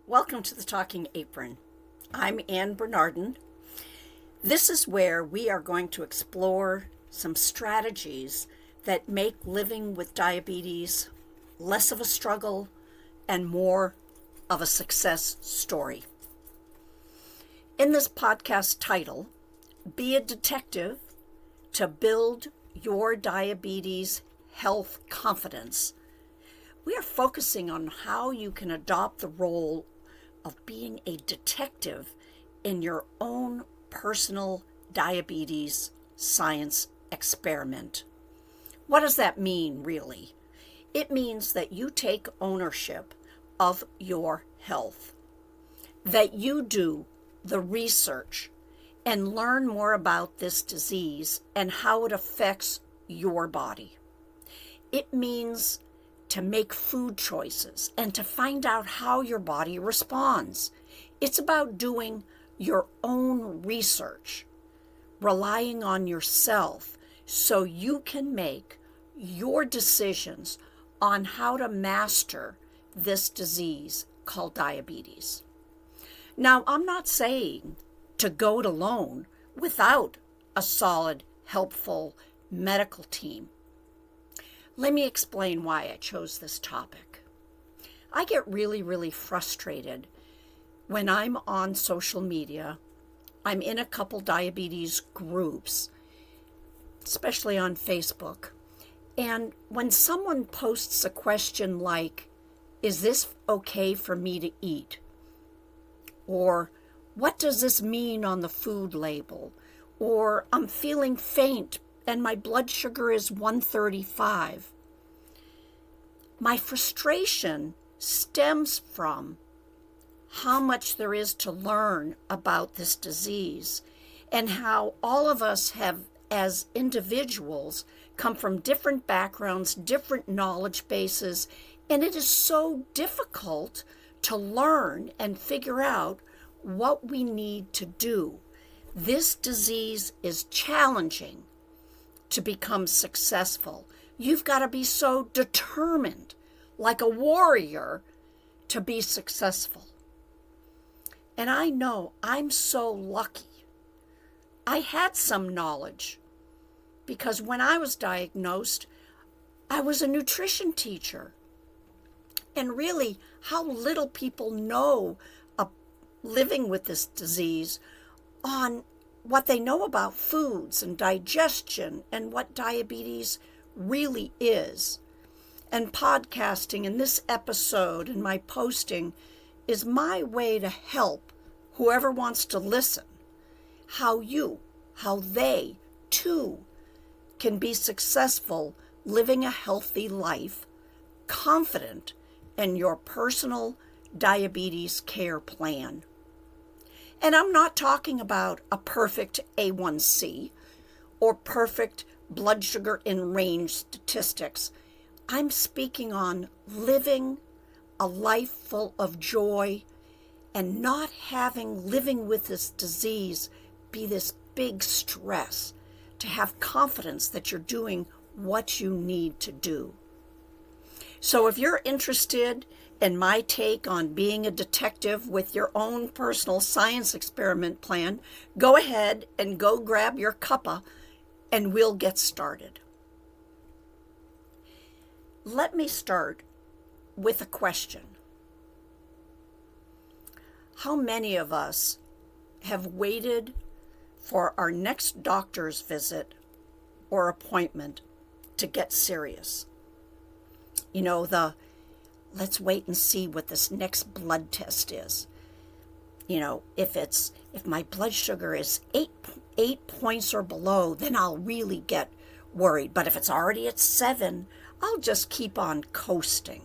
Welcome to the Talking Apron. I'm Ann Bernardin. This is where we are going to explore some strategies that make living with diabetes less of a struggle and more of a success story. In this podcast title, Be a Detective to Build Your Diabetes Health Confidence, we are focusing on how you can adopt the role of being a detective in your own personal diabetes science experiment. What does that mean, really? It means that you take ownership of your health, that you do the research and learn more about this disease and how it affects your body. It means to make food choices and to find out how your body responds. It's about doing your own research, relying on yourself so you can make your decisions on how to master this disease called diabetes. Now, I'm not saying to go it alone without a solid, helpful medical team. Let me explain why I chose this topic. I get really frustrated when I'm on social media. I'm in a couple diabetes groups, especially on Facebook. And when someone posts a question like, is this okay for me to eat? Or what does this mean on the food label? Or I'm feeling faint and my blood sugar is 135. My frustration stems from how much there is to learn about this disease and how all of us have, as individuals, come from different backgrounds, different knowledge bases, and it is so difficult to learn and figure out what we need to do. This disease is challenging to become successful. You've got to be so determined, like a warrior, to be successful. And I know I'm so lucky. I had some knowledge because when I was diagnosed, I was a nutrition teacher. And really, how little people know of living with this disease on what they know about foods and digestion and what diabetes really is. And podcasting in this episode and my posting is my way to help whoever wants to listen, how they too can be successful living a healthy life, confident in your personal diabetes care plan. And I'm not talking about a perfect A1C or perfect blood sugar in range statistics. I'm speaking on living a life full of joy and not having living with this disease be this big stress, to have confidence that you're doing what you need to do. So if you're interested in my take on being a detective with your own personal science experiment plan, go ahead and go grab your cuppa and we'll get started. Let me start with a question. How many of us have waited for our next doctor's visit or appointment to get serious? You know, let's wait and see what this next blood test is. You know, if my blood sugar is eight points or below, then I'll really get worried. But if it's already at 7, I'll just keep on coasting.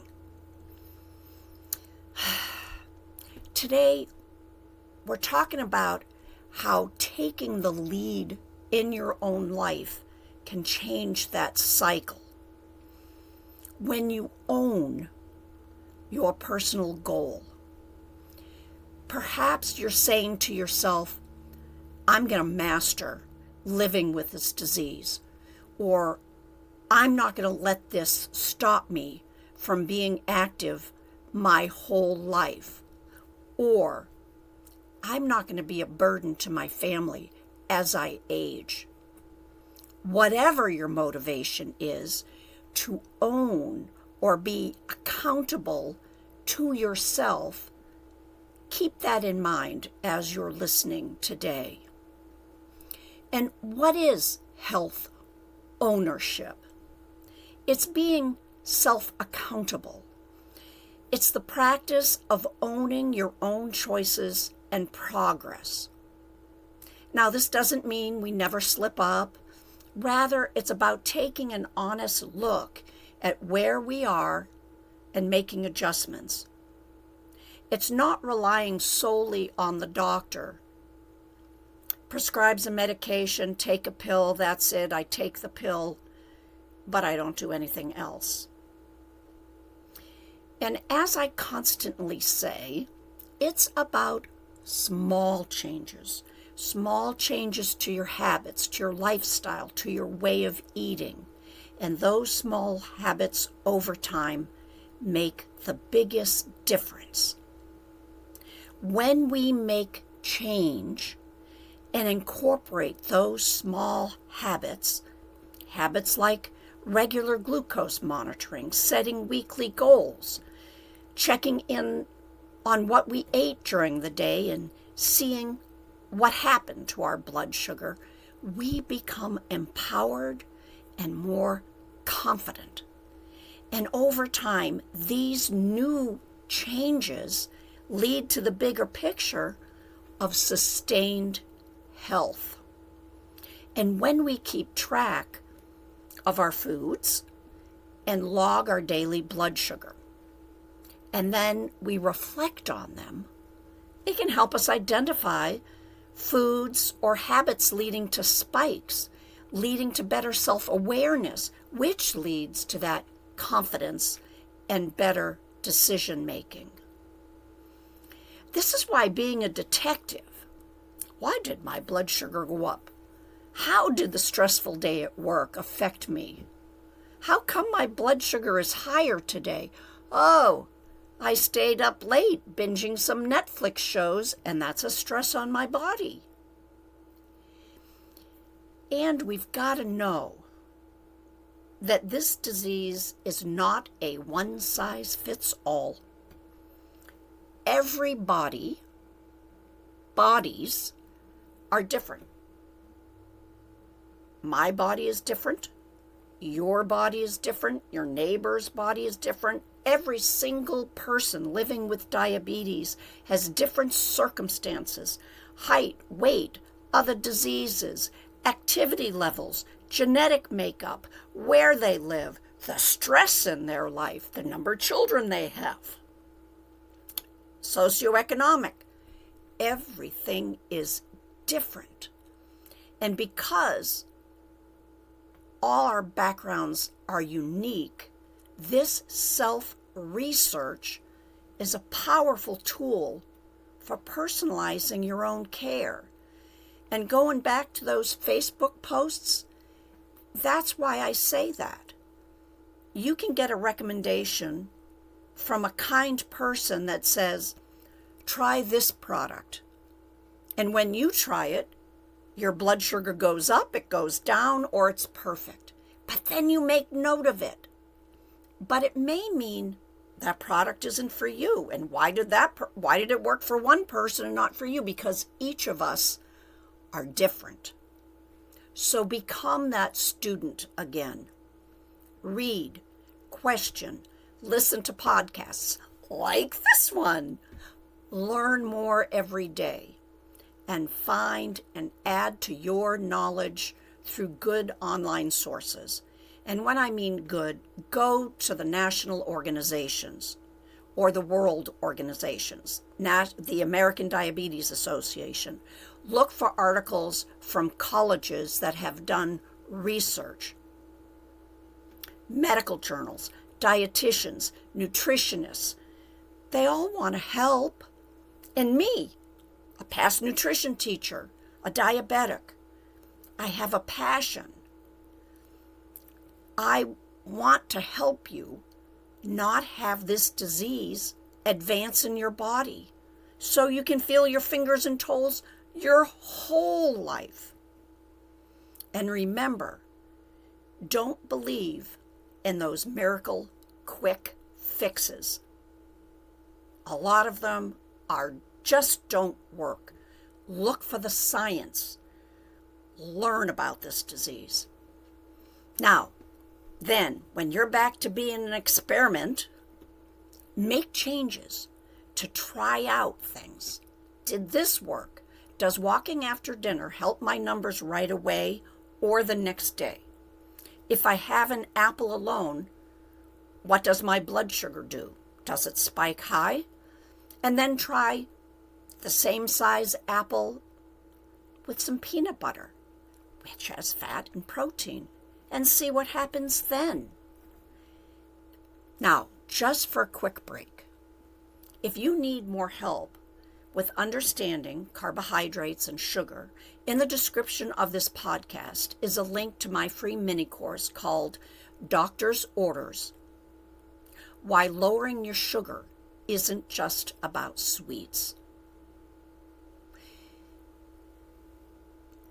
Today, we're talking about how taking the lead in your own life can change that cycle. When you own your personal goal, perhaps you're saying to yourself, I'm going to master living with this disease, or I'm not going to let this stop me from being active my whole life. or I'm not going to be a burden to my family as I age. Whatever your motivation is, to own or be accountable to yourself, keep that in mind as you're listening today. And what is health ownership? It's being self-accountable. It's the practice of owning your own choices and progress. Now, this doesn't mean we never slip up. Rather, it's about taking an honest look at where we are and making adjustments. It's not relying solely on the doctor. Prescribes a medication, take a pill, that's it, I take the pill, but I don't do anything else. And as I constantly say, it's about small changes to your habits, to your lifestyle, to your way of eating. And those small habits over time make the biggest difference. When we make change and incorporate those small habits like regular glucose monitoring, setting weekly goals, checking in on what we ate during the day and seeing what happened to our blood sugar, we become empowered and more confident. And over time, these new changes lead to the bigger picture of sustained health. And when we keep track of our foods and log our daily blood sugar, and then we reflect on them, it can help us identify foods or habits leading to spikes, leading to better self-awareness, which leads to that confidence and better decision making. This is why being a detective, why did my blood sugar go up? How did the stressful day at work affect me? How come my blood sugar is higher today? Oh, I stayed up late binging some Netflix shows, and that's a stress on my body. And we've got to know that this disease is not a one-size-fits-all. Bodies are different. My body is different. Your body is different. Your neighbor's body is different. Every single person living with diabetes has different circumstances, height, weight, other diseases, activity levels, genetic makeup, where they live, the stress in their life, the number of children they have, socioeconomic. Everything is different. And because all our backgrounds are unique, this self-research is a powerful tool for personalizing your own care. And going back to those Facebook posts, that's why I say that. You can get a recommendation from a kind person that says, try this product. And when you try it, your blood sugar goes up, it goes down, or it's perfect. But then you make note of it. But it may mean that product isn't for you. And why did it work for one person and not for you? Because each of us are different. So become that student again. Read, question, listen to podcasts like this one. Learn more every day and find and add to your knowledge through good online sources. And when I mean good, go to the national organizations or the world organizations, the American Diabetes Association. Look for articles from colleges that have done research. Medical journals, dietitians, nutritionists, they all want to help. And me, a past nutrition teacher, a diabetic, I have a passion. I want to help you not have this disease advance in your body so you can feel your fingers and toes your whole life. And remember, don't believe in those miracle quick fixes. A lot of them just don't work. Look for the science. Learn about this disease. Now, then, when you're back to being an experiment, make changes to try out things. Did this work? Does walking after dinner help my numbers right away or the next day? If I have an apple alone, what does my blood sugar do? Does it spike high? And then try the same size apple with some peanut butter, which has fat and protein, and see what happens then. Now, just for a quick break, if you need more help with understanding carbohydrates and sugar, in the description of this podcast is a link to my free mini course called Doctor's Orders: Why Lowering Your Sugar Isn't Just About Sweets.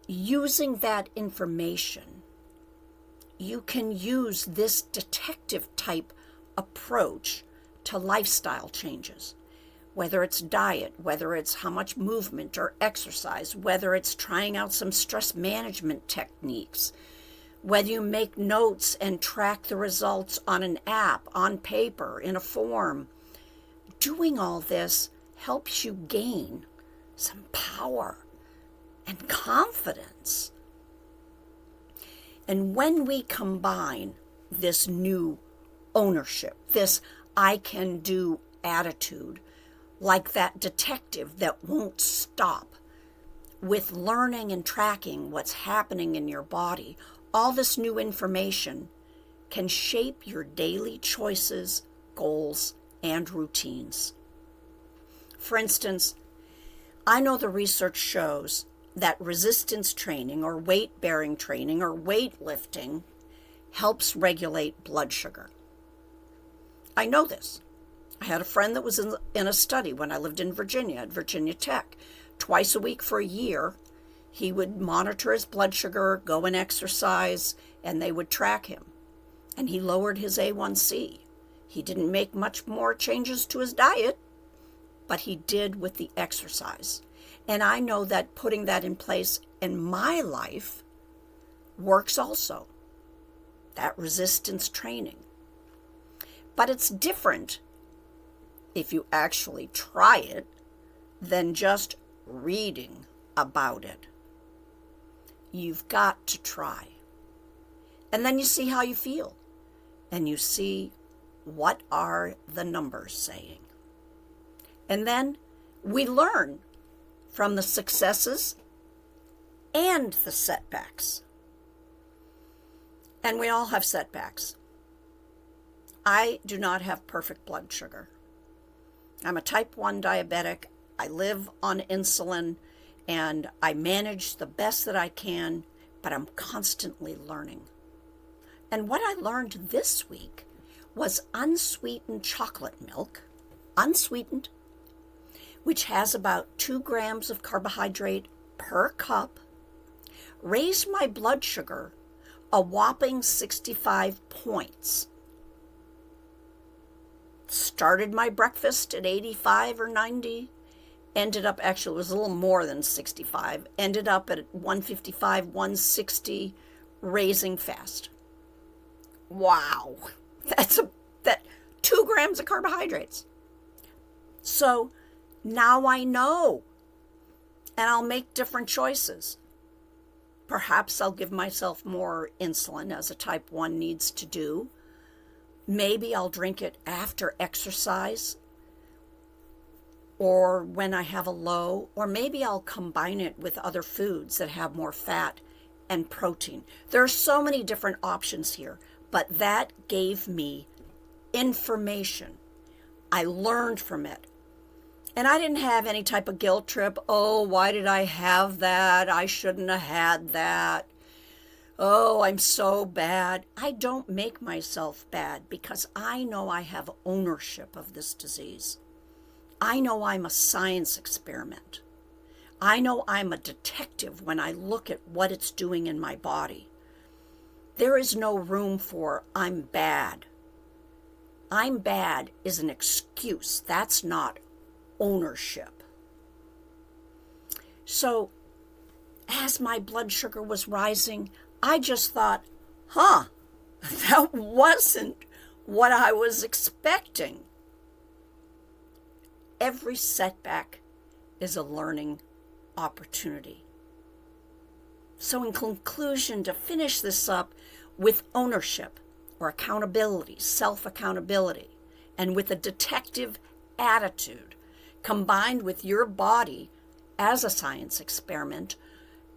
Using that information, you can use this detective type approach to lifestyle changes, whether it's diet, whether it's how much movement or exercise, whether it's trying out some stress management techniques, whether you make notes and track the results on an app, on paper, in a form. Doing all this helps you gain some power and confidence. And when we combine this new ownership, this I can do attitude, like that detective that won't stop, with learning and tracking what's happening in your body, all this new information can shape your daily choices, goals, and routines. For instance, I know the research shows that resistance training or weight-bearing training or weightlifting helps regulate blood sugar. I know this. I had a friend that was in a study when I lived in Virginia, at Virginia Tech. Twice a week for a year, he would monitor his blood sugar, go and exercise, and they would track him. And he lowered his A1C. He didn't make much more changes to his diet, but he did with the exercise. And I know that putting that in place in my life works also, that resistance training. But it's different if you actually try it than just reading about it. You've got to try. And then you see how you feel. And you see what are the numbers saying. And then we learn from the successes and the setbacks. And we all have setbacks. I do not have perfect blood sugar. I'm a type 1 diabetic. I live on insulin, and I manage the best that I can, but I'm constantly learning. And what I learned this week was unsweetened chocolate milk, unsweetened, which has about 2 grams of carbohydrate per cup, raised my blood sugar a whopping 65 points. Started my breakfast at 85 or 90, ended up, actually it was a little more than 65, ended up at 155, 160, raising fast. Wow, that 2 grams of carbohydrates. So now I know, and I'll make different choices. Perhaps I'll give myself more insulin, as a type 1 needs to do. Maybe I'll drink it after exercise or when I have a low, or maybe I'll combine it with other foods that have more fat and protein. There are so many different options here, but that gave me information. I learned from it. And I didn't have any type of guilt trip. Oh, why did I have that? I shouldn't have had that. Oh, I'm so bad. I don't make myself bad because I know I have ownership of this disease. I know I'm a science experiment. I know I'm a detective when I look at what it's doing in my body. There is no room for I'm bad. I'm bad is an excuse. That's not ownership. So, as my blood sugar was rising, I just thought, that wasn't what I was expecting. Every setback is a learning opportunity. So in conclusion, to finish this up, with ownership or accountability, self-accountability, and with a detective attitude, combined with your body as a science experiment,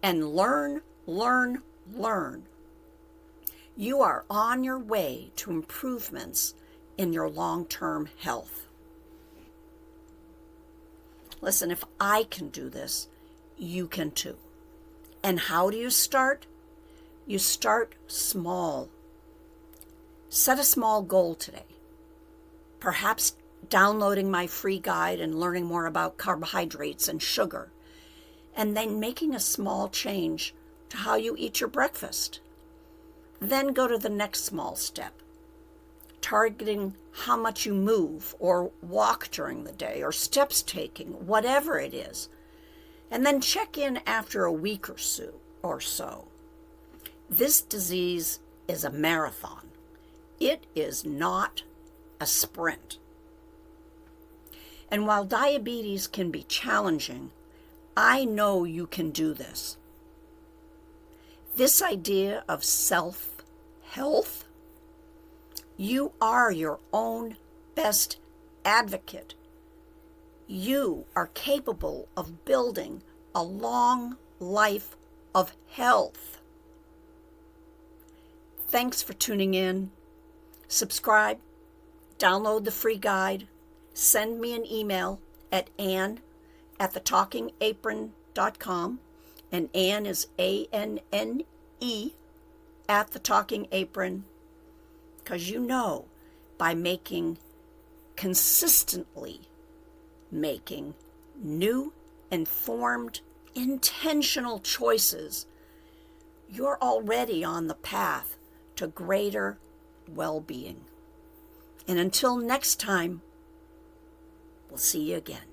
and learn, you are on your way to improvements in your long-term health. Listen, if I can do this, you can too. And how do you start? You start small. Set a small goal today. Perhaps downloading my free guide and learning more about carbohydrates and sugar, and then making a small change to how you eat your breakfast. Then go to the next small step, targeting how much you move or walk during the day or steps taking, whatever it is. And then check in after a week or so. This disease is a marathon. It is not a sprint. And while diabetes can be challenging, I know you can do this. This idea of self-health, you are your own best advocate. You are capable of building a long life of health. Thanks for tuning in. Subscribe, download the free guide, send me an email at ann@thetalkingapron.com, and Ann is ANNE at the Talking Apron, because by consistently making new, informed, intentional choices, you're already on the path to greater well-being. And until next time, we'll see you again.